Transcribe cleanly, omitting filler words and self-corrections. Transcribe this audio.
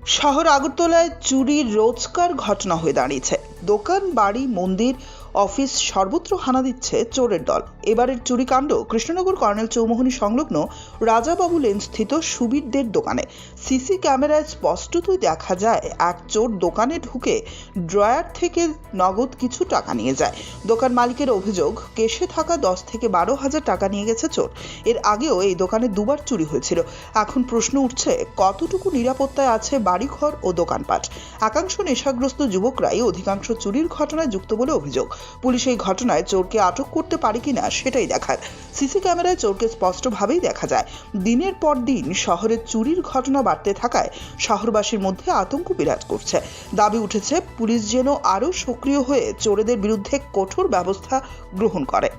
শহর আগরতলায় চুরির রোজকার ঘটনা হয়ে দাঁড়িয়েছে। দোকান, বাড়ি, মন্দির, অফিস সর্বত্র হানা দিচ্ছে চোরের দল। এবারের চুরিকাণ্ড কৃষ্ণনগর কর্নেল চৌমুহনী সংলগ্ন রাজাবাবু লেন স্থিত সুবীরদের দোকানে। সিসি ক্যামেরায় স্পষ্টতই দেখা যায় এক চোর দোকানে ঢুকে ড্রয়ার থেকে নগদ কিছু টাকা নিয়ে যায়। দোকান মালিকের অভিযোগ, কেশে থাকা 10 থেকে 12,000 টাকা নিয়ে গেছে চোর। এর আগেও এই দোকানে দুবার চুরি হয়েছিল। এখন প্রশ্ন উঠছে, কতটুকু নিরাপত্তায় আছে বাড়িঘর ও দোকানপাট? একাংশ নেশাগ্রস্ত যুবকরাই অধিকাংশ চুরির ঘটনায় যুক্ত বলে অভিযোগ। পুলিশ এই ঘটনায় চোরকে আটক করতে পারে কিনা সেটাই দেখার। সিসি ক্যামেরায় চোরকে স্পষ্টভাবেই দেখা যায়। দিনের পর দিন শহরে চুরির ঘটনা বাড়তে থাকায় শহরবাসীর মধ্যে আতঙ্ক বিরাজ করছে। দাবি উঠেছে, পুলিশ যেন আরও সক্রিয় হয়ে চোরেদের বিরুদ্ধে কঠোর ব্যবস্থা গ্রহণ করে।